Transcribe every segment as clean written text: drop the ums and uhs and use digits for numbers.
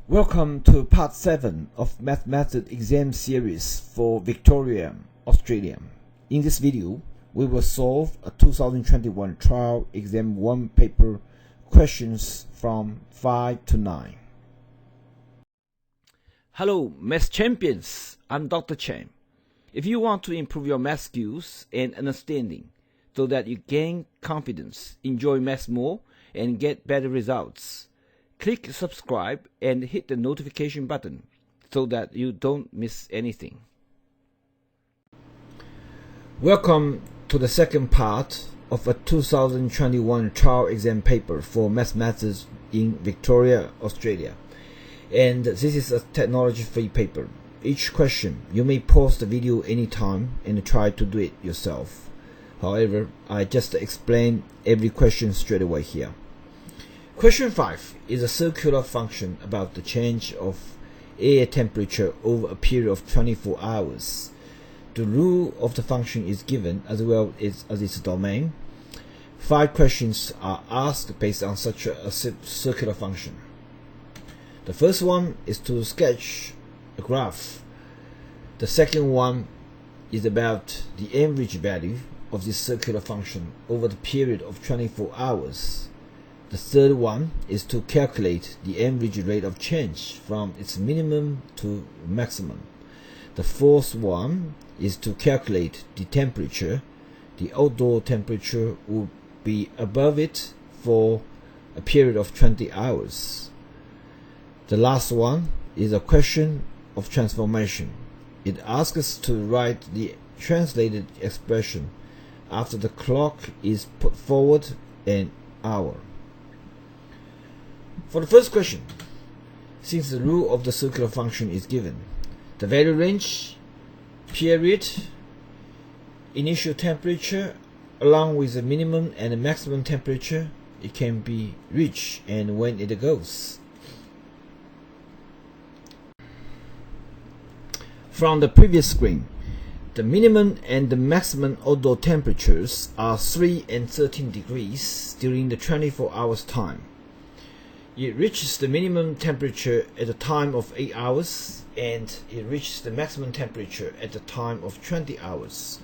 Welcome to part 7 of Mathematics exam series for Victoria, Australia. In this video, we will solve a 2021 trial exam 1 paper questions from 5 to 9. Hello Math Champions, I'm Dr. Chen. If you want to improve your math skills and understanding so that you gain confidence, enjoy math more, and get better results, click subscribe and hit the notification button so that you don't miss anything. Welcome to the second part of a 2021 trial exam paper for mathematics in Victoria, Australia. And this is a technology-free paper. Each question, you may pause the video anytime and try to do it yourself. However, I just explain every question straight away here. Question 5 is a circular function about the change of air temperature over a period of 24 hours. The rule of the function is given as well as its domain. 5 questions are asked based on such a circular function. The first one is to sketch a graph. The second one is about the average value of this circular function over the period of 24 hours. The third one is to calculate the average rate of change from its minimum to maximum. The fourth one is to calculate the temperature. The outdoor temperature will be above it for a period of 20 hours. The last one is a question of transformation. It asks us to write the translated expression after the clock is put forward an hour. For the first question, since the rule of the circular function is given, the value range, period, initial temperature, along with the minimum and the maximum temperature, it can be reached and when it goes. From the previous screen, the minimum and the maximum outdoor temperatures are 3 and 13 degrees during the 24 hours time. It reaches the minimum temperature at the time of 8 hours and it reaches the maximum temperature at the time of 20 hours.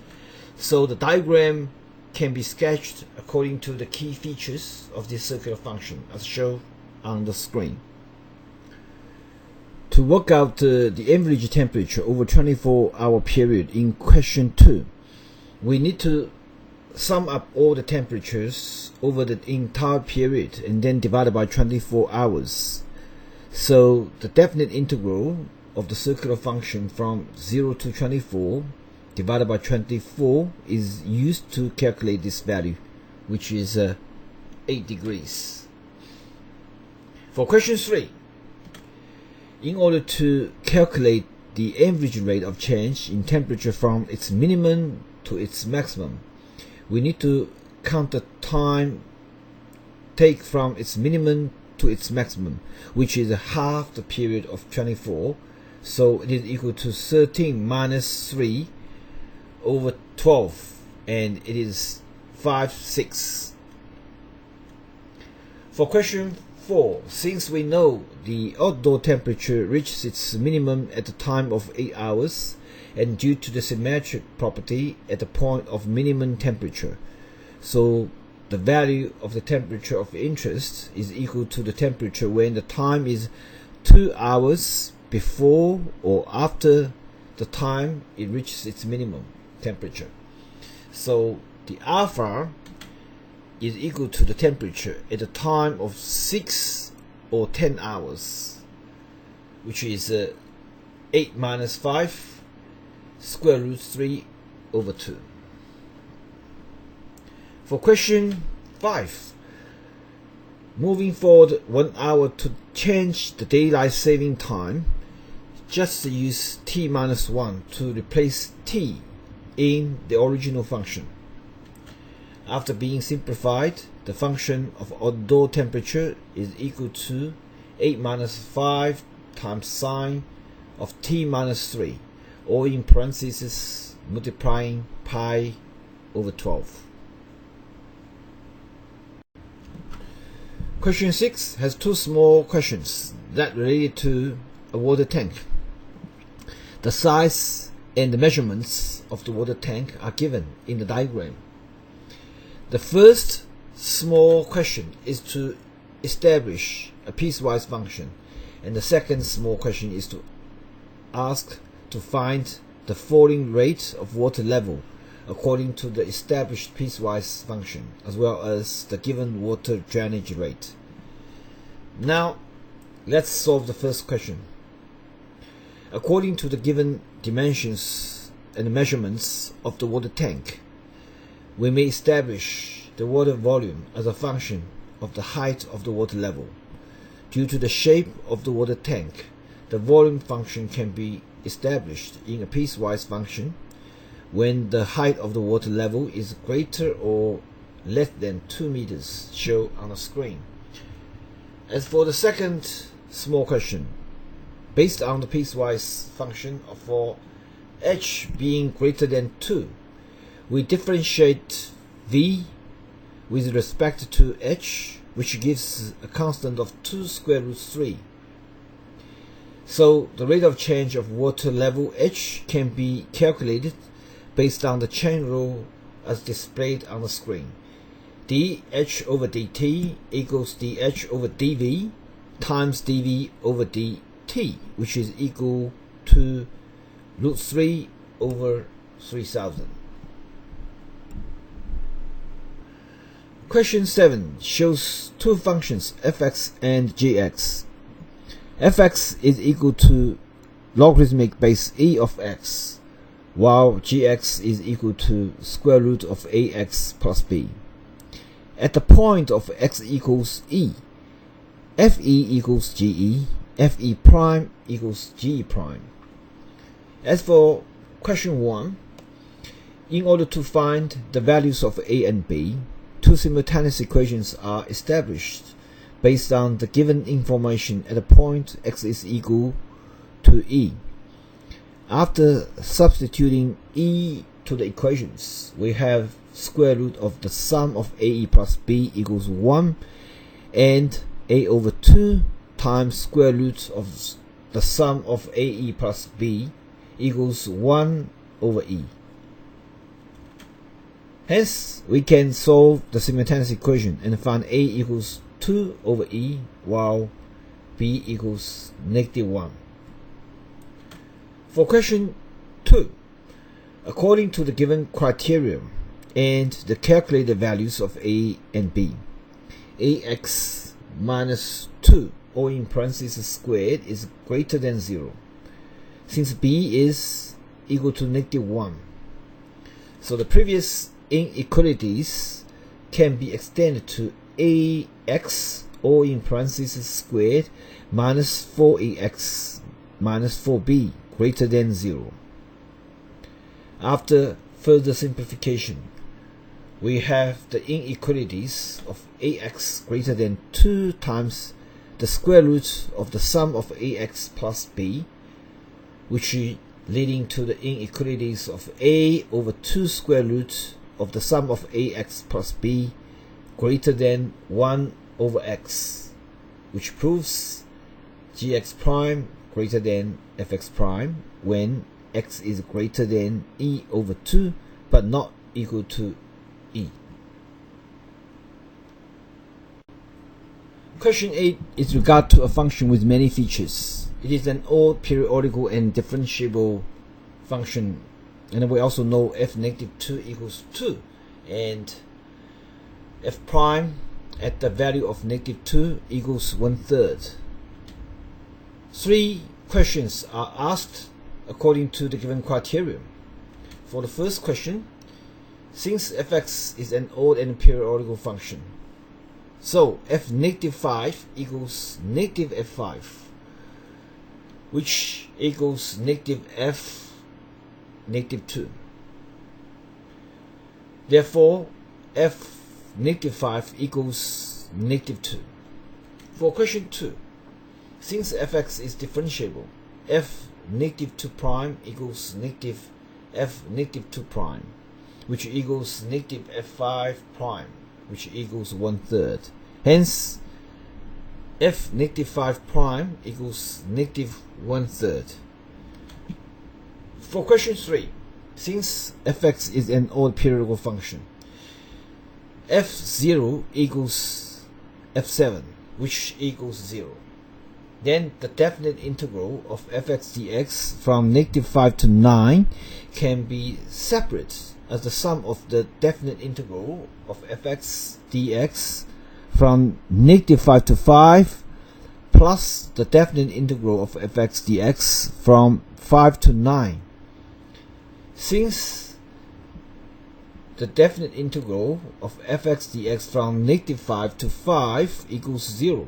So the diagram can be sketched according to the key features of this circular function as shown on the screen. To work out the average temperature over 24-hour period in question 2, we need to sum up all the temperatures over the entire period and then divide it by 24 hours. So the definite integral of the circular function from 0 to 24 divided by 24 is used to calculate this value, which is 8 degrees. For question 3, in order to calculate the average rate of change in temperature from its minimum to its maximum, we need to count the time take from its minimum to its maximum, which is half the period of 24. So it is equal to 13 minus 3 over 12, and it is 5/6. For question 4, since we know the outdoor temperature reaches its minimum at the time of 8 hours, and due to the symmetric property at the point of minimum temperature, so the value of the temperature of interest is equal to the temperature when the time is 2 hours before or after the time it reaches its minimum temperature. So the alpha is equal to the temperature at the time of 6 or 10 hours, which is 8 minus 5 square root 3 over 2. For question 5, moving forward 1 hour to change the daylight saving time, just use t minus 1 to replace t in the original function. After being simplified, the function of outdoor temperature is equal to 8 minus 5 times sine of t minus 3, or in parentheses multiplying pi over 12. Question 6 has two small questions that related to a water tank. The size and the measurements of the water tank are given in the diagram. The first small question is to establish a piecewise function, and the second small question is to ask to find the falling rate of water level according to the established piecewise function, as well as the given water drainage rate. Now, let's solve the first question. According to the given dimensions and measurements of the water tank, we may establish the water volume as a function of the height of the water level. Due to the shape of the water tank, the volume function can be established in a piecewise function when the height of the water level is greater or less than 2 meters, shown on the screen. As for the second small question, based on the piecewise function for h being greater than 2, we differentiate v with respect to h, which gives a constant of 2 square root 3. So the rate of change of water level h can be calculated based on the chain rule as displayed on the screen. dh over dt equals dh over dv times dv over dt, which is equal to root 3 over 3000. Question 7 shows two functions fx and gx. Fx is equal to logarithmic base e of x, while gx is equal to square root of ax plus b. At the point of x equals e, fe equals ge, fe prime equals ge prime. As for question 1, in order to find the values of a and b, two simultaneous equations are established based on the given information at the point x is equal to e. After substituting e to the equations, we have square root of the sum of ae plus b equals 1, and a over 2 times square root of the sum of ae plus b equals 1 over e. Hence, we can solve the simultaneous equation and find a equals 2 over e, while b equals -1. For question 2, according to the given criterion and the calculated values of a and b, ax minus 2, or in parentheses squared, is greater than 0, since b is equal to -1. So the previous inequalities can be extended to ax, or in parentheses squared, minus 4ax minus 4b greater than 0. After further simplification, we have the inequalities of ax greater than 2 times the square root of the sum of ax plus b, which is leading to the inequalities of a over 2 square root of the sum of ax plus b greater than 1 over x, which proves gx prime greater than fx prime when x is greater than e over 2 but not equal to e. Question 8 is regard to a function with many features. It is an odd periodical and differentiable function, and we also know f negative 2 equals 2, and f prime at the value of -2 equals 1/3. 3 questions are asked according to the given criterion. For the first question, since fx is an odd and periodical function, so f negative 5 equals negative f5, which equals negative f negative 2. Therefore, f negative 5 equals negative 2. For question 2, since fx is differentiable, f negative 2 prime equals negative f negative 2 prime, which equals negative f5 prime, which equals 1/3. Hence, f negative 5 prime equals negative 1/3. For question 3, since fx is an odd periodical function, f0 equals f7, which equals 0. Then the definite integral of fx dx from negative 5 to 9 can be separate as the sum of the definite integral of fx dx from negative 5 to 5 plus the definite integral of fx dx from 5 to 9. Since the definite integral of fx dx from negative 5 to 5 equals 0,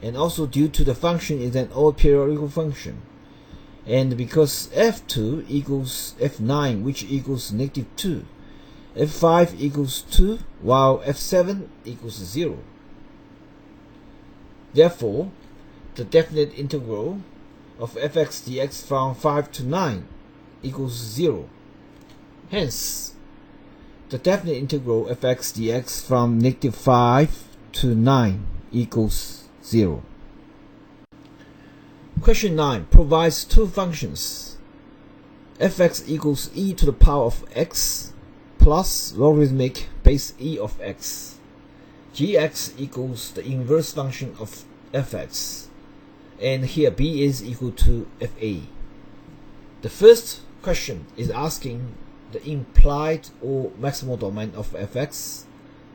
and also due to the function is an odd periodical function, and because f2 equals f9, which equals negative 2, f5 equals 2 while f7 equals 0. Therefore, the definite integral of fx dx from 5 to 9 equals 0. Hence, the definite integral of fx dx from negative 5 to 9 equals 0. Question 9 provides two functions, fx equals e to the power of x plus logarithmic base e of x. Gx equals the inverse function of fx, and here b is equal to fa. The first question is asking the implied or maximal domain of fx,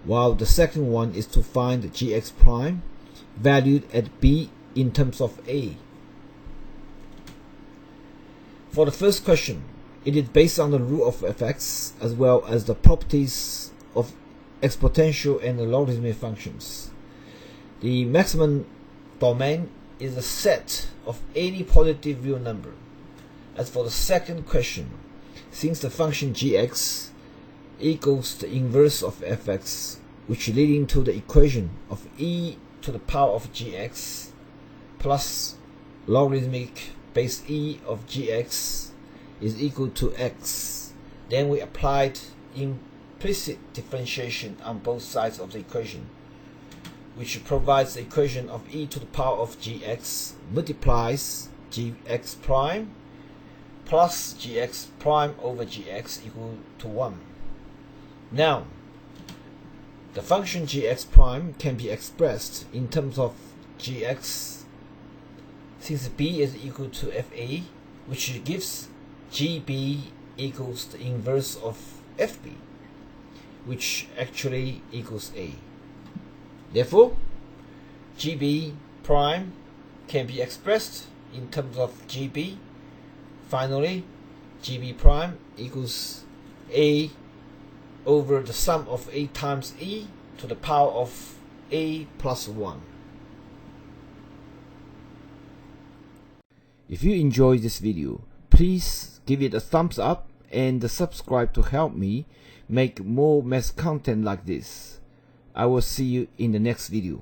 while the second one is to find the gx prime valued at b in terms of a. For the first question, it is based on the rule of fx as well as the properties of exponential and logarithmic functions. The maximum domain is a set of any positive real number. As for the second question, since the function gx equals the inverse of fx, which leading to the equation of e to the power of gx plus logarithmic base e of gx is equal to x, then we applied implicit differentiation on both sides of the equation, which provides the equation of e to the power of gx multiplies gx prime plus gx prime over gx equal to 1. Now, the function gx prime can be expressed in terms of gx, since b is equal to fa, which gives gb equals the inverse of fb, which actually equals a. Therefore, gb prime can be expressed in terms of gb. Finally, gb prime equals a over the sum of a times e to the power of a plus 1. If you enjoyed this video, please give it a thumbs up and subscribe to help me make more math content like this. I will see you in the next video.